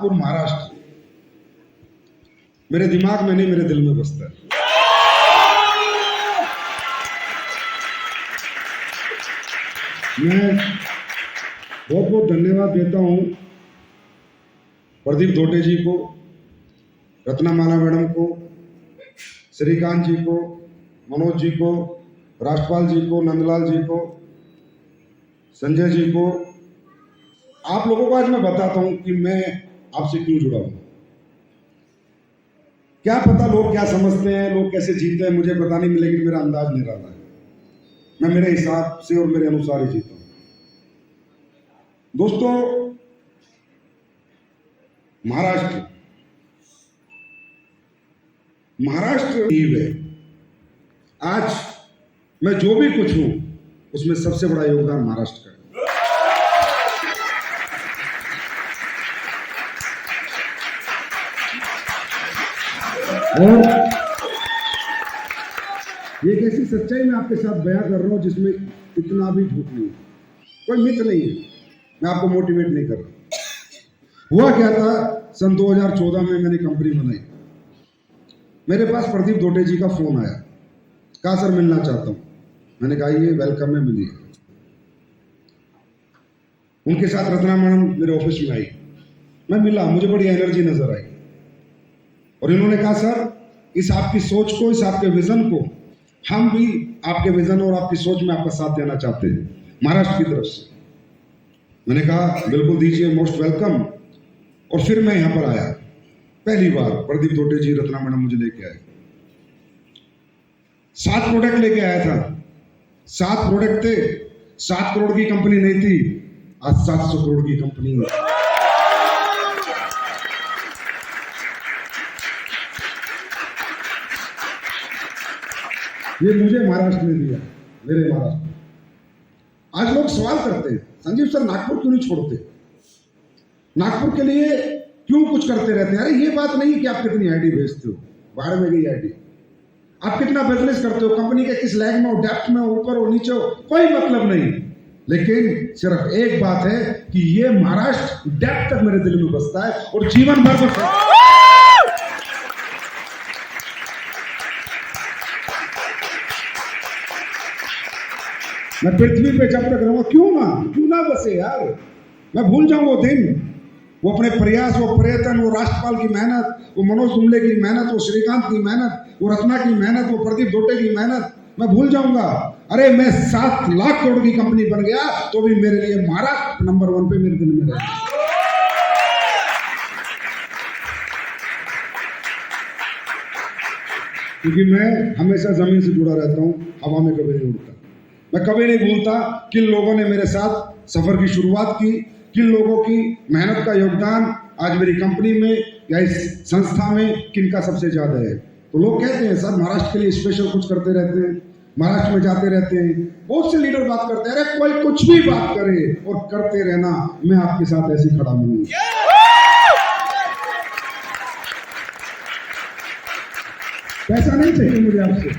नागपुर महाराष्ट्र मेरे दिमाग में नहीं, मेरे दिल में बसता है। मैं बहुत बहुत धन्यवाद देता हूं प्रदीप धोटे जी को, रत्नामाला मैडम को, श्रीकांत जी को, मनोज जी को, राष्ट्रपाल जी को, नंदलाल जी को, संजय जी को। आप लोगों को आज मैं बताता हूं कि मैं आपसे क्यों जुड़ा हूं। क्या पता लोग क्या समझते हैं, लोग कैसे जीते हैं, मुझे पता नहीं, लेकिन मेरा अंदाज निराला है। मैं मेरे हिसाब से और मेरे अनुसार ही जीता हूं। दोस्तों, महाराष्ट्र है। आज मैं जो भी कुछ हूं उसमें सबसे बड़ा योगदान महाराष्ट्र का है। और ये एक ऐसी सच्चाई मैं आपके साथ बयां कर रहा हूं जिसमें इतना भी झूठ नहीं है, कोई मिथ नहीं है। मैं आपको मोटिवेट नहीं कर रहा। हुआ क्या था, सन 2014 में मैंने कंपनी बनाई। मेरे पास प्रदीप धोटे जी का फोन आया, कहा सर मिलना चाहता हूं। मैंने कहा ये वेलकम है, मिलिए। उनके साथ रत्ना मैडम मेरे ऑफिस में आई, मैं मिला, मुझे बड़ी एनर्जी नजर आई। और इन्होंने कहा सर इस आपकी सोच को, इस आपके विजन को, हम भी आपके विजन और आपकी सोच में आपका साथ देना चाहते हैं महाराष्ट्र की तरफ से। मैंने कहा बिल्कुल दीजिए, मोस्ट वेलकम। और फिर मैं यहां पर आया, पहली बार प्रदीप धोटे जी, रत्ना मैडम मुझे लेके आए। 7 प्रोडक्ट लेके आया था। 7 प्रोडक्ट थे। 7 करोड़ की कंपनी नहीं थी, आज 700 करोड़ की कंपनी है। ये मुझे महाराष्ट्र ने दिया, मेरे महाराष्ट्र। आज लोग सवाल करते हैं, संजीव सर नागपुर क्यों नहीं छोड़ते, नागपुर के लिए क्यों कुछ करते रहते हैं। अरे ये बात नहीं कि आप कितनी आईडी भेजते हो, बाहर में गई आईडी। आप कितना बिजनेस करते हो, कंपनी के किस लैग में हो, डेप्थ में हो, ऊपर हो, नीचे हो, कोई मतलब नहीं। लेकिन सिर्फ एक बात है कि ये महाराष्ट्र डेप्थ तक मेरे दिल में बसता है और जीवन भर बसता है। मैं पृथ्वी पे जब तक रहूंगा, क्यों ना बसे यार। मैं भूल जाऊं वो दिन, वो अपने प्रयास, वो प्रयत्न, वो राष्ट्रपाल की मेहनत, वो मनोज कुंबले की मेहनत, वो श्रीकांत की मेहनत, वो रत्ना की मेहनत, वो प्रदीप धोटे की मेहनत, मैं भूल जाऊंगा। अरे मैं 7 लाख करोड़ की कंपनी बन गया तो भी मेरे लिए महाराष्ट्र नंबर 1 पे मेरे दिल में रहे। क्योंकि मैं हमेशा जमीन से जुड़ा रहता हूं, हवा में कभी नहीं उड़ता। मैं कभी नहीं भूलता किन लोगों ने मेरे साथ सफर की शुरुआत की, किन लोगों की मेहनत का योगदान आज मेरी कंपनी में या इस संस्था में किनका सबसे ज्यादा है। तो लोग कहते हैं सर महाराष्ट्र के लिए स्पेशल कुछ करते रहते हैं, महाराष्ट्र में जाते रहते हैं। बहुत से लीडर बात करते हैं, अरे कोई कुछ भी बात करे और करते रहना, मैं आपके साथ ऐसे खड़ा हूं। पैसा नहीं चाहिए मुझे आपसे,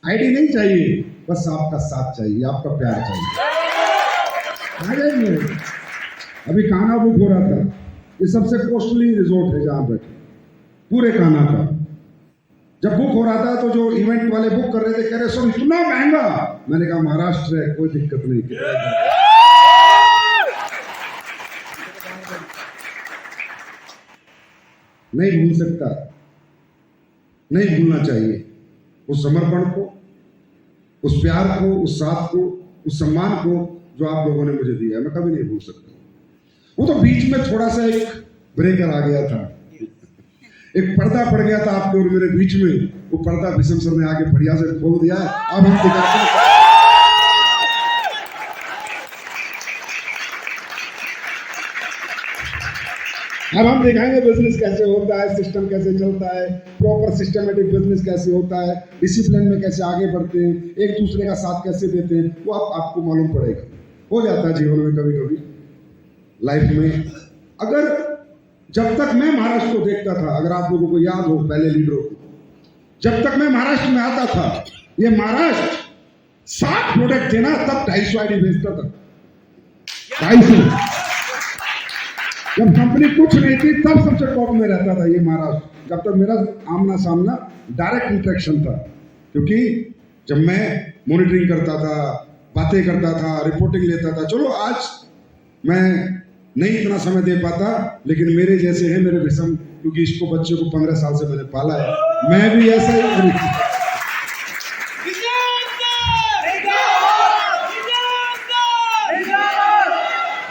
आईडी नहीं चाहिए, बस आपका साथ चाहिए, आपका प्यार चाहिए। आ जाएंगे। अभी कान्हा बुक हो रहा था, ये सबसे कॉस्टली रिजॉर्ट है जहां बैठे, पूरे कान्हा का। जब बुक हो रहा था तो जो इवेंट वाले बुक कर रहे थे, कह रहे सर इतना महंगा। मैंने कहा महाराष्ट्र है, कोई दिक्कत नहीं। नहीं भूल सकता, नहीं भूलना चाहिए उस समर्पण को, उस प्यार को, उस साथ को, उस सम्मान को जो आप लोगों ने मुझे दिया है, मैं कभी नहीं भूल सकता। वो तो बीच में थोड़ा सा एक ब्रेकर आ गया था, एक पर्दा पड़ गया था आपके और मेरे बीच में। वो पर्दा विषम सर ने आगे बढ़िया से खोल दिया। अब हम दिखाते हैं, अब हम दिखाएंगे बिजनेस कैसे होता है, सिस्टम कैसे चलता है, प्रॉपर सिस्टमेटिक बिजनेस कैसे होता है, डिसिप्लिन में कैसे आगे बढ़ते हैं, एक दूसरे का साथ कैसे देते हैं, वो आपको मालूम पड़ेगा। हो जाता है जीवन में कभी कभी, लाइफ में। अगर जब तक मैं महाराष्ट्र को देखता था, अगर आप लोगों को याद हो पहले लीडरों को, जब तक मैं महाराष्ट्र में आता था, ये महाराष्ट्र 7 प्रोडक्ट थे ना, तब 250 आईडी भेजता था, 250। जब कंपनी कुछ नहीं थी तब सबसे टॉप में रहता था ये महाराष्ट्र, जब तक मेरा आमना सामना डायरेक्ट इंटरेक्शन था। क्योंकि जब मैं मॉनिटरिंग करता था, बातें करता था, रिपोर्टिंग लेता था, चलो आज मैं नहीं इतना समय दे पाता, लेकिन मेरे जैसे हैं मेरे विषम, क्योंकि इसको बच्चे को 15 साल से मैंने पाला है, मैं भी ऐसा ही।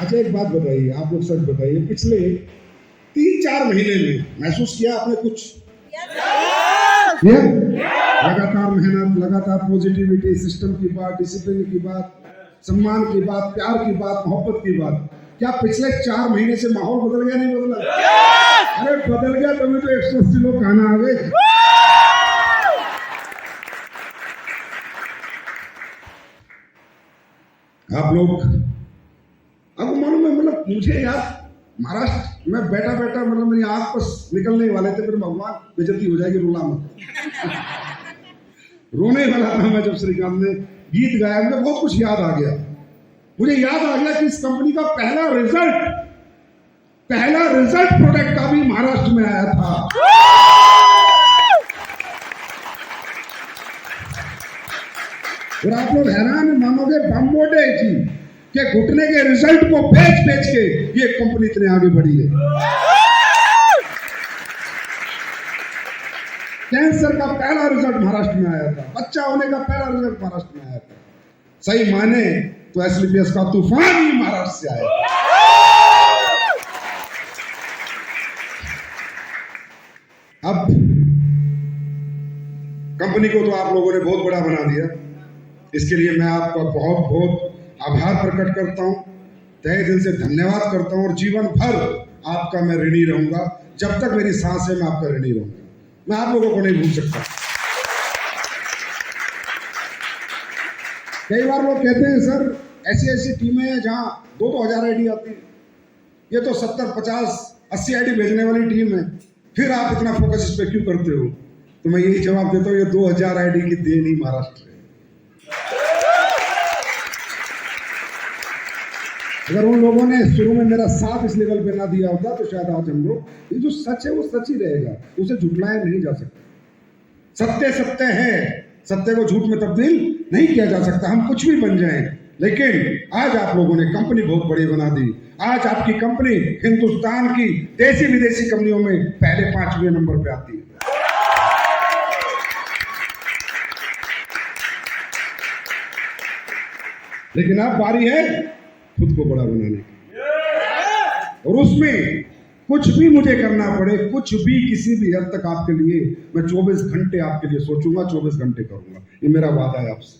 अच्छा एक बात बताइए, आप लोग सच बताइए, पिछले 3-4 महीने में महसूस किया आपने कुछ? लगातार मेहनत, लगातार पॉजिटिविटी, सिस्टम की बात, डिसिप्लिन की बात, सम्मान की बात, प्यार की बात, मोहब्बत की बात, क्या पिछले 4 महीने से माहौल बदल गया? नहीं बदला? अरे बदल गया, तभी तो 180 लोग खाना आ गए। आप लोग आपको मालूम है, मतलब मुझे यार महाराष्ट्र में बैठा बैठा मतलब मेरी आंख पर निकलने वाले थे, फिर भगवान बेइज्जती हो जाएगी, रोना मत। रोने वाला था मैं जब श्रीकांत ने गीत गाया, मुझे बहुत कुछ याद आ गया। मुझे याद आ गया कि इस कंपनी का पहला रिजल्ट प्रोडक्ट का भी महाराष्ट्र में आया था। और आप लोग हैरान मानोगे बम्बोडे की कि घुटने के रिजल्ट को बेच के ये कंपनी इतने आगे बढ़ी है। कैंसर का पहला रिजल्ट महाराष्ट्र में आया था, बच्चा होने का पहला रिजल्ट महाराष्ट्र में आया था। सही माने तो एसलीपीएस का तूफान ही महाराष्ट्र से आया। अब कंपनी को तो आप लोगों ने बहुत बड़ा बना दिया, इसके लिए मैं आपका बहुत बहुत आभार प्रकट करता हूं, तहे दिल से धन्यवाद करता हूं, और जीवन भर आपका मैं ऋणी रहूंगा। जब तक मेरी सांस है मैं आपका ऋणी रहूंगा, मैं आप लोगों को नहीं भूल सकता। कई बार लोग कहते हैं सर ऐसी टीमें हैं जहां 2-2 हजार आईडी आती है, ये तो 70, 50, 80 आईडी भेजने वाली टीम है, फिर आप इतना फोकस इस पर क्यों करते हो? तो मैं यही जवाब देता हूं, ये 2000 आईडी की देन ही महाराष्ट्र है। अगर उन लोगों ने शुरू में मेरा साथ इस लेवल पे ना दिया होता तो शायद आज हम लोग, ये जो सच है वो सच ही रहेगा, उसे झुटलाया नहीं जा सकता। सत्य सत्य है, सत्य को झूठ में तब्दील नहीं किया जा सकता। हम कुछ भी बन जाएं, लेकिन आज आप लोगों ने कंपनी बहुत बड़ी बना दी। आज आपकी कंपनी हिंदुस्तान की देसी विदेशी कंपनियों में पहले 5वें नंबर पे आती है। लेकिन अब बारी है खुद को बड़ा बनाने की, और उसमें कुछ भी मुझे करना पड़े, कुछ भी किसी भी हद तक आपके लिए मैं 24 घंटे आपके लिए सोचूंगा, 24 घंटे करूंगा। ये मेरा वादा है आपसे।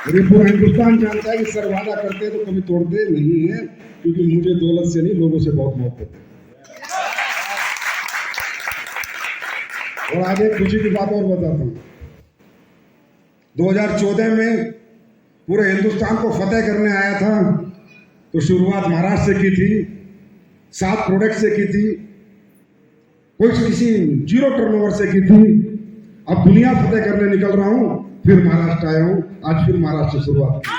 ये पूरा हिंदुस्तान जानता है कि सर वादा करते तो कभी तोड़ते नहीं है, क्योंकि मुझे दौलत से नहीं लोगों से बहुत मोहब्बत है। और आगे खुशी की बात और बताता हूं, 2014 में पूरे हिंदुस्तान को फतेह करने आया था, तो शुरुआत महाराष्ट्र से की थी, 7 प्रोडक्ट से की थी, कुछ किसी 0 टर्नओवर से की थी। अब दुनिया फतेह करने निकल रहा हूं, फिर महाराष्ट्र आया हूं, आज फिर महाराष्ट्र से शुरुआत की।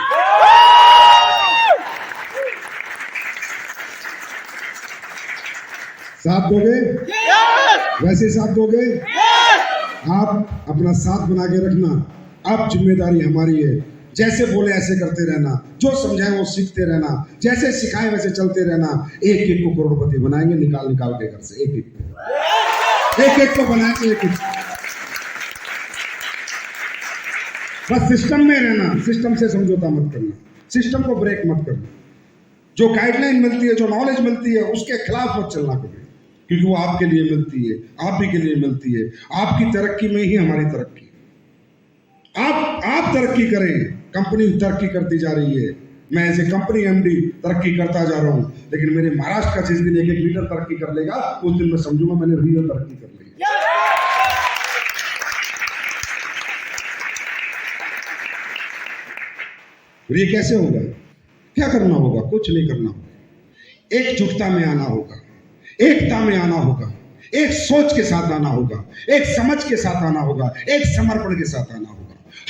साथ दोगे? वैसे साथ दोगे? आप अपना साथ बना के रखना। अब जिम्मेदारी हमारी है, जैसे बोले ऐसे करते रहना, जो समझाए वो सीखते रहना, जैसे सिखाए वैसे चलते रहना। एक एक को करोड़पति बनाएंगे, निकाल के घर से एक एक को बनाएंगे, एक बस सिस्टम में रहना, सिस्टम से समझौता मत करना, सिस्टम को ब्रेक मत करना। जो गाइडलाइन मिलती है, जो नॉलेज मिलती है, उसके खिलाफ मत चलना कभी, क्योंकि वो आपके लिए मिलती है, आप भी के लिए मिलती है। आपकी तरक्की में ही हमारी तरक्की। आप तरक्की करें, कंपनी तरक्की करती जा रही है, मैं ऐसे कंपनी एमडी तरक्की करता जा रहा हूं, लेकिन मेरे महाराष्ट्र का जिस दिन एक लीडर तरक्की कर लेगा, उस दिन मैं समझूंगा मैंने रियल तरक्की कर ली। और ये कैसे होगा? क्या करना होगा? कुछ नहीं करना होगा, एकजुटता में आना होगा, एकता में आना होगा, एक सोच के साथ आना होगा, एक समझ के साथ आना होगा, एक समर्पण के साथ आना होगा।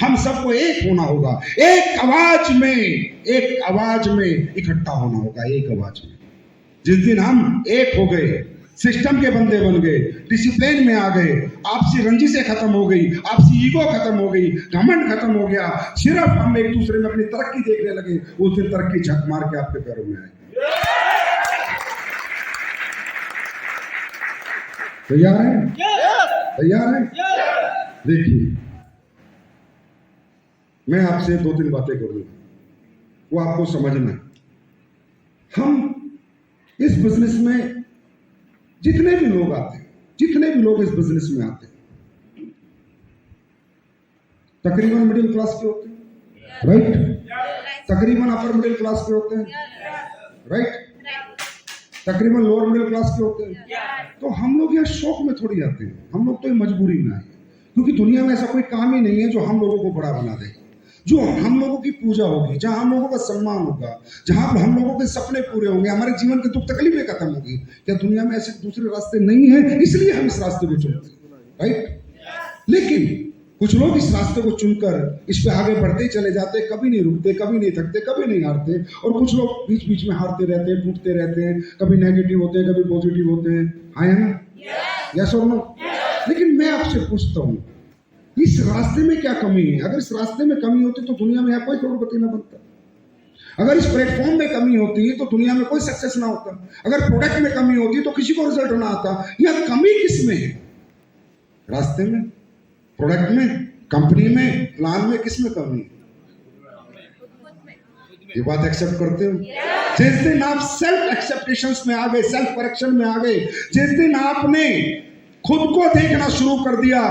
हम सबको एक होना होगा, एक आवाज में इकट्ठा होना होगा, एक आवाज में। जिस दिन हम एक हो गए, सिस्टम के बंदे बन गए, डिसिप्लिन में आ गए, आपसी रंजिशें खत्म हो गई, आपसी ईगो खत्म हो गई, घमंड खत्म हो गया, सिर्फ हम एक दूसरे में अपनी तरक्की देखने लगे, उस दिन तरक्की झक मार के आपके पैरों में आएगी। तैयार है? तैयार है? देखिए, मैं आपसे 2-3 बातें करूंगा, वो आपको समझना है। हम इस बिजनेस में जितने भी लोग आते हैं, जितने भी लोग इस बिजनेस में आते हैं, तकरीबन मिडिल क्लास के होते हैं, राइट? तकरीबन अपर मिडिल क्लास के होते हैं, राइट? तकरीबन लोअर मिडिल क्लास के होते हैं। तो हम लोग यहाँ शौक में थोड़ी आते हैं, हम लोग तो ये मजबूरी में आए, क्योंकि दुनिया में ऐसा कोई काम ही नहीं है जो हम लोगों को बड़ा बना दे, जो हम लोगों की पूजा होगी, जहां हम लोगों का सम्मान होगा, जहां हम लोगों के सपने पूरे होंगे, हमारे जीवन के दुख तकलीफें खत्म होगी। क्या दुनिया में ऐसे दूसरे रास्ते नहीं है? इसलिए हम इस रास्ते को चुनते हैं, राइट? लेकिन कुछ लोग इस रास्ते को चुनकर इस पे आगे बढ़ते ही चले जाते, कभी नहीं रुकते, कभी नहीं थकते, कभी नहीं हारते, और कुछ लोग बीच बीच में हारते रहते हैं, टूटते रहते हैं, कभी नेगेटिव होते हैं, कभी पॉजिटिव होते हैं। हाँ है ना? यस और नो? लेकिन मैं आपसे पूछता हूँ, इस रास्ते में क्या कमी है? अगर इस रास्ते में कमी होती तो दुनिया में कोई करोड़पति ना बनता। अगर इस प्लेटफॉर्म में कमी होती तो दुनिया में कोई सक्सेस ना होता। अगर प्रोडक्ट में कमी होती तो किसी को रिजल्ट ना आता। यह कमी किस में है? रास्ते में, प्रोडक्ट में, कंपनी में, प्लान में, किस में कमी है? ये बात एक्सेप्ट करते हो? जिस दिन आप सेल्फ एक्सेप्टेशंस में आ गए, सेल्फ करेक्शन में आ गए, जिस दिन आपने खुद को देखना शुरू कर दिया,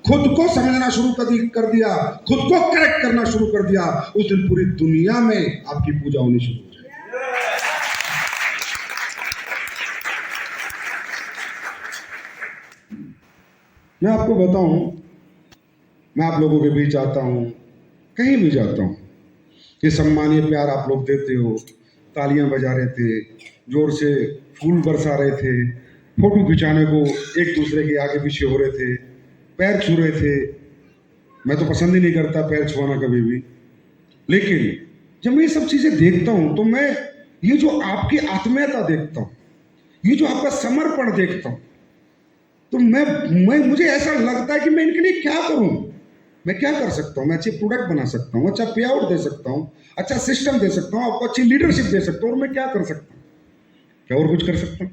खुद को समझना शुरू कर दिया, खुद को करेक्ट करना शुरू कर दिया, उस दिन पूरी दुनिया में आपकी पूजा होनी शुरू हो जाएगी। मैं आपको बताऊं, मैं आप लोगों के बीच आता हूं, कहीं भी जाता हूं, ये सम्मान, ये प्यार आप लोग देते हो, तालियां बजा रहे थे, जोर से फूल बरसा रहे थे, फोटो खिंचाने को एक दूसरे के आगे पीछे हो रहे थे, पैर छू रहे थे। मैं तो पसंद ही नहीं करता पैर छुआना कभी भी, लेकिन जब मैं ये सब चीजें देखता हूं तो मैं ये जो आपकी आत्मीयता देखता हूं, ये जो आपका समर्पण देखता हूं, तो मैं मुझे ऐसा लगता है कि मैं इनके लिए क्या करूं? मैं क्या कर सकता हूं? मैं अच्छे प्रोडक्ट बना सकता हूं, अच्छा पे आउट दे सकता हूं, अच्छा सिस्टम दे सकता हूं, आपको अच्छी लीडरशिप दे सकता हूं, और मैं क्या कर सकता हूं? क्या और कुछ कर सकता हूं?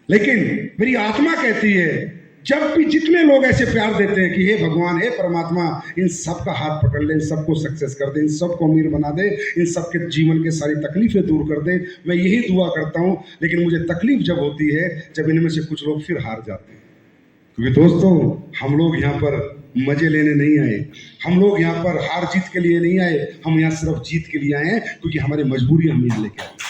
लेकिन मेरी आत्मा कहती है, जब भी जितने लोग ऐसे प्यार देते हैं कि हे भगवान, हे परमात्मा, इन सब का हाथ पकड़ ले, इन सबको सक्सेस कर दे, इन सबको अमीर बना दे, इन सबके जीवन के सारी तकलीफें दूर कर दे, मैं यही दुआ करता हूं। लेकिन मुझे तकलीफ जब होती है जब इनमें से कुछ लोग फिर हार जाते हैं, क्योंकि दोस्तों, हम लोग यहाँ पर मजे लेने नहीं आए, हम लोग यहाँ पर हार जीत के लिए नहीं आए, हम यहाँ सिर्फ जीत के लिए आए हैं, क्योंकि हमारी मजबूरी हम यहाँ लेके आए।